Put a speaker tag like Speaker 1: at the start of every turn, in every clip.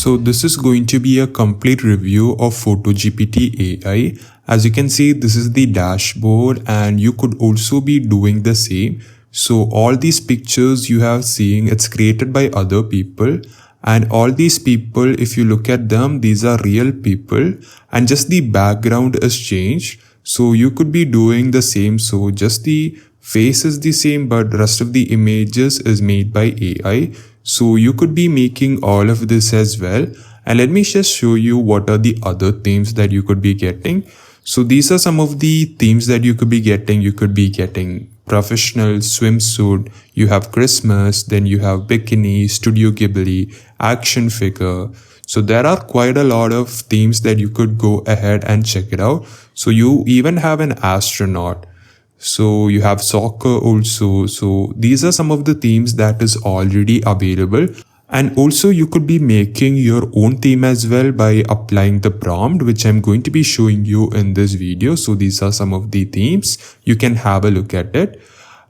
Speaker 1: So this is going to be a complete review of PhotoGPT AI. As you can see, this is the dashboard and you could also be doing the same. So all these pictures you have seen, it's created by other people. And all these people, if you look at them, these are real people and just the background is changed. So you could be doing the same. So just the face is the same, but rest of the images is made by AI. So you could be making all of this as well. And let me just show you what are the other themes that you could be getting. So these are some of the themes that you could be getting. You could be getting professional swimsuit, you have Christmas, then you have bikini, Studio Ghibli, action figure. So there are quite a lot of themes that you could go ahead and check it out. So you even have an astronaut. So you have soccer also. So these are some of the themes that is already available. And also you could be making your own theme as well by applying the prompt, which I'm going to be showing you in this video. So these are some of the themes. You can have a look at it.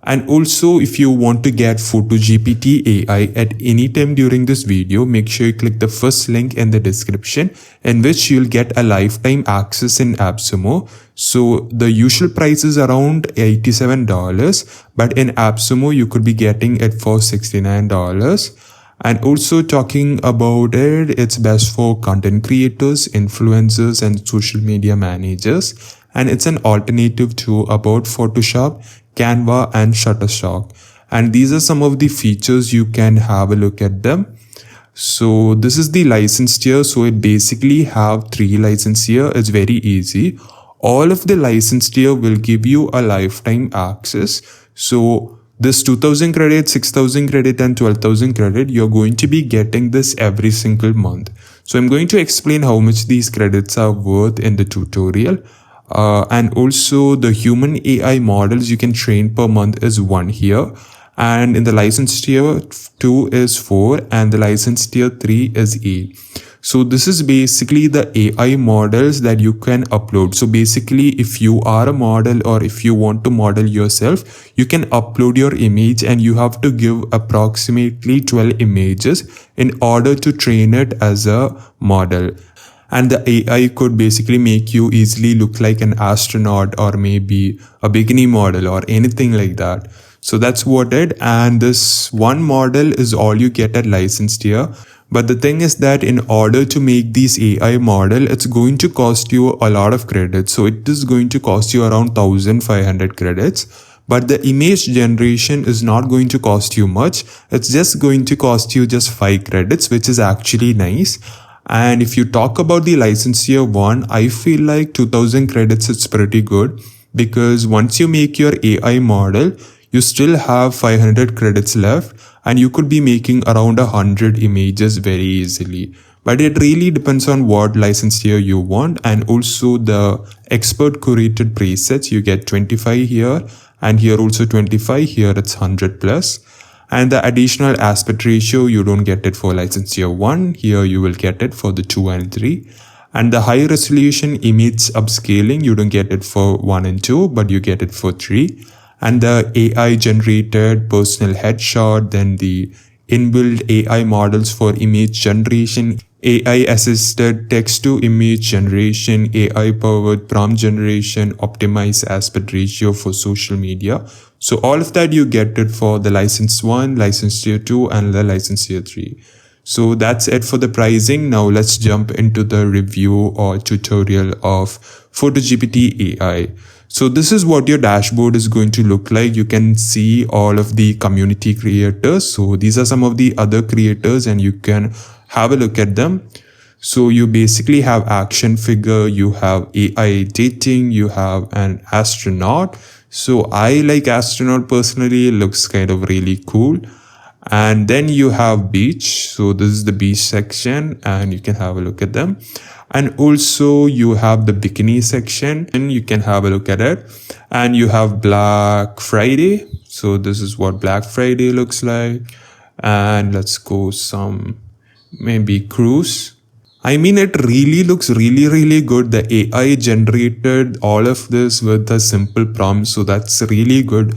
Speaker 1: And also if you want to get PhotoGPT AI at any time during this video, make sure you click the first link in the description in which you'll get a lifetime access in AppSumo. So the usual price is around $87, but in AppSumo you could be getting it for $69. And also talking about it, it's best for content creators, influencers, and social media managers. And it's an alternative to about Photoshop, Canva, and Shutterstock. And these are some of the features you can have a look at them. So this is the license tier. So it basically have 3 license here. It's very easy. All of the license tier will give you a lifetime access. So this 2000 credit, 6000 credit, and 12,000 credit, you're going to be getting this every single month. So I'm going to explain how much these credits are worth in the tutorial. And also the human AI models you can train per month is 1 here. And in the license tier 2 is 4 and the license tier 3 is 8. So this is basically the AI models that you can upload. So basically if you are a model or if you want to model yourself, you can upload your image and you have to give approximately 12 images in order to train it as a model. And the AI could basically make you easily look like an astronaut or maybe a bikini model or anything like that. So that's what it, and this one model is all you get at licensed tier. But the thing is that in order to make this AI model, it's going to cost you a lot of credits. So it is going to cost you around 1500 credits. But the image generation is not going to cost you much. It's just going to cost you just 5 credits, which is actually nice. And if you talk about the license tier 1, I feel like 2000 credits is pretty good, because once you make your AI model, you still have 500 credits left and you could be making around 100 images very easily. But it really depends on what license tier you want, and also the expert curated presets. You get 25 here and here also 25, here it's 100 plus. And the additional aspect ratio, you don't get it for license tier 1. Here you will get it for the 2 and 3. And the high resolution image upscaling, you don't get it for 1 and 2, but you get it for 3. And the AI generated personal headshot, then the inbuilt AI models for image generation, AI assisted text to image generation, AI powered prompt generation, optimized aspect ratio for social media. So all of that you get it for the license 1, license tier 2, and the license tier 3. So that's it for the pricing. Now let's jump into the review or tutorial of PhotoGPT AI. So this is what your dashboard is going to look like. You can see all of the community creators. So these are some of the other creators and you can have a look at them. So you basically have action figure, you have AI dating, you have an astronaut. So I like astronaut personally, it looks kind of really cool. And then you have beach. So this is the beach section and you can have a look at them. And also you have the bikini section and you can have a look at it. And you have Black Friday. So this is what Black Friday looks like. And let's go some maybe cruise. I mean, it really looks really good. The AI generated all of this with a simple prompt. So that's really good.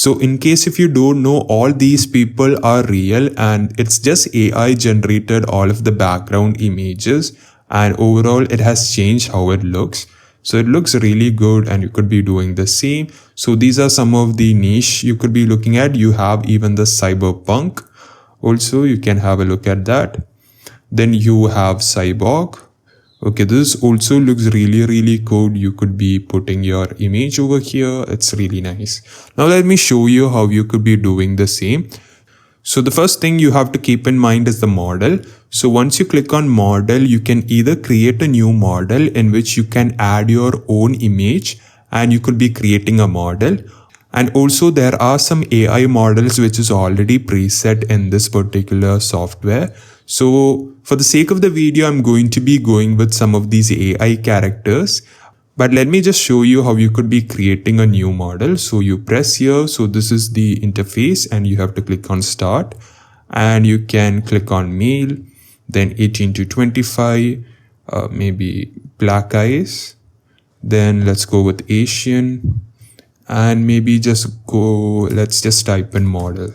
Speaker 1: So in case if you don't know, all these people are real and it's just AI generated all of the background images, and overall it has changed how it looks. So it looks really good and you could be doing the same. So these are some of the niche you could be looking at. You have even the cyberpunk. Also, you can have a look at that. Then you have cyborg. Okay, this also looks really cool. You could be putting your image over here. It's really nice. Now let me show you how you could be doing the same. So the first thing you have to keep in mind is the model. So once you click on model, you can either create a new model in which you can add your own image and you could be creating a model. And also there are some AI models which is already preset in this particular software. So for the sake of the video, I'm going to be going with some of these AI characters. But let me just show you how you could be creating a new model. So you press here. So this is the interface and you have to click on start and you can click on male, then 18 to 25, maybe black eyes. Then let's go with Asian and maybe just go, let's just type in model.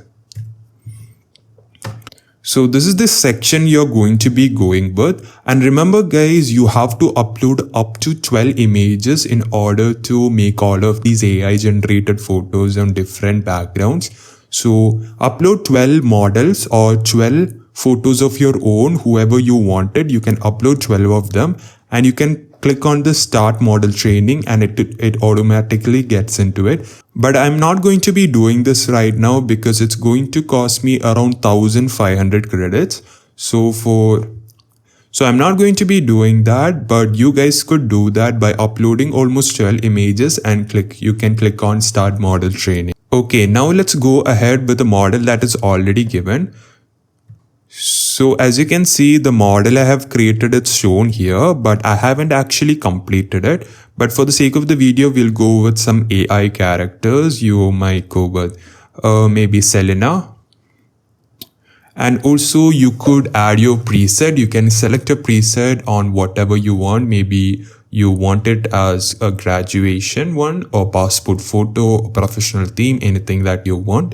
Speaker 1: So this is the section you're going to be going with. And remember guys, you have to upload up to 12 images in order to make all of these AI generated photos on different backgrounds. So upload 12 models or 12 photos of your own, whoever you wanted. You can upload 12 of them and you can click on the start model training and it automatically gets into it. But I'm not going to be doing this right now because it's going to cost me around 1500 credits. So I'm not going to be doing that, but you guys could do that by uploading almost 12 images and you can click on start model training. Okay, now let's go ahead with the model that is already given. So as you can see, the model I have created, it's shown here, but I haven't actually completed it. But for the sake of the video, we'll go with some AI characters. You might go with maybe Selena. And also you could add your preset. You can select a preset on whatever you want. Maybe you want it as a graduation one or passport photo, professional theme, anything that you want.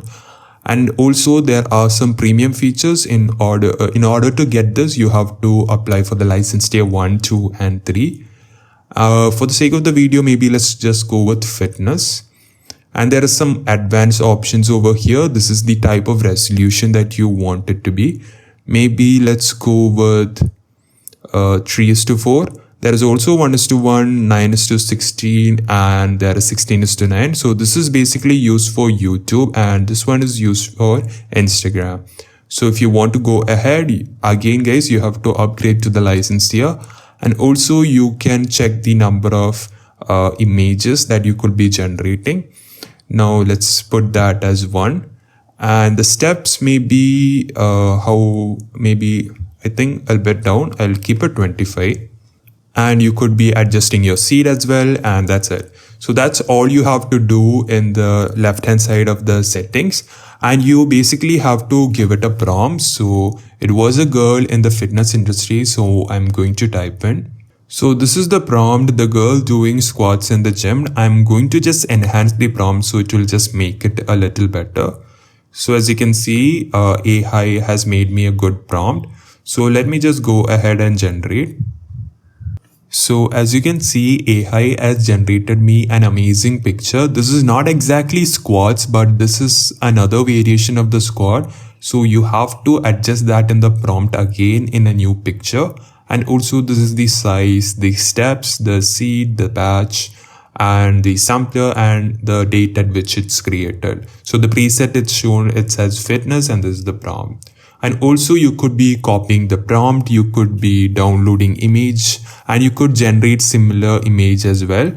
Speaker 1: And also there are some premium features. In order to get this, you have to apply for the license tier 1, 2 and 3. For the sake of the video, maybe let's just go with fitness. And there are some advanced options over here. This is the type of resolution that you want it to be. Maybe let's go with 3:4. There is also 1:1, 9:16, and there is 16:9. So this is basically used for YouTube and this one is used for Instagram. So if you want to go ahead, again guys, you have to upgrade to the license tier. And also you can check the number of images that you could be generating. Now let's put that as 1. And the steps may be I think I'll bet down. I'll keep it 25. And you could be adjusting your seed as well, and that's it. So that's all you have to do in the left hand side of the settings. And you basically have to give it a prompt. So it was a girl in the fitness industry, so I'm going to type in. So this is the prompt, the girl doing squats in the gym. I'm going to just enhance the prompt so it will just make it a little better. So as you can see, AI has made me a good prompt. So let me just go ahead and generate. So as you can see, AI has generated me an amazing picture. This is not exactly squats, but this is another variation of the squat. So you have to adjust that in the prompt again in a new picture. And also this is the size, the steps, the seed, the batch, and the sampler and the date at which it's created. So the preset it's shown, it says fitness and this is the prompt. And also you could be copying the prompt, you could be downloading image, and you could generate similar image as well.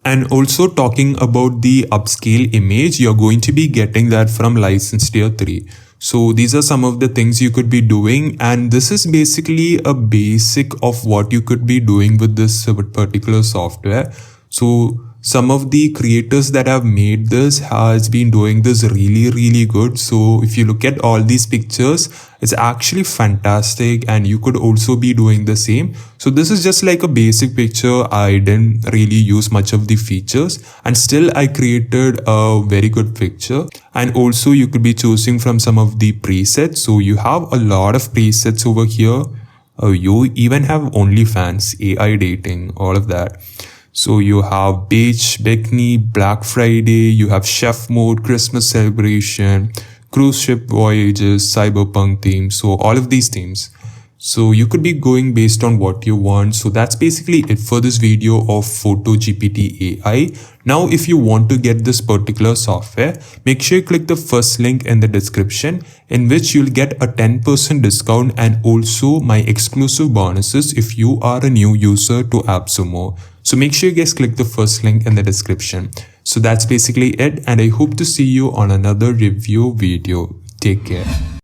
Speaker 1: And also talking about the upscale image, you're going to be getting that from license tier 3. So these are some of the things you could be doing, and this is basically a basic of what you could be doing with this particular software. So some of the creators that have made this has been doing this really good. So if you look at all these pictures, it's actually fantastic, and you could also be doing the same. So this is just like a basic picture. I didn't really use much of the features, and still I created a very good picture. And also you could be choosing from some of the presets. So you have a lot of presets over here. You even have OnlyFans, AI dating, all of that. So you have beach, bikini, Black Friday, you have chef mode, Christmas celebration, cruise ship voyages, cyberpunk themes. So all of these themes. So you could be going based on what you want. So that's basically it for this video of PhotoGPT AI. Now, if you want to get this particular software, make sure you click the first link in the description, in which you'll get a 10% discount and also my exclusive bonuses if you are a new user to AppSumo. So make sure you guys click the first link in the description. So that's basically it, and I hope to see you on another review video. Take care.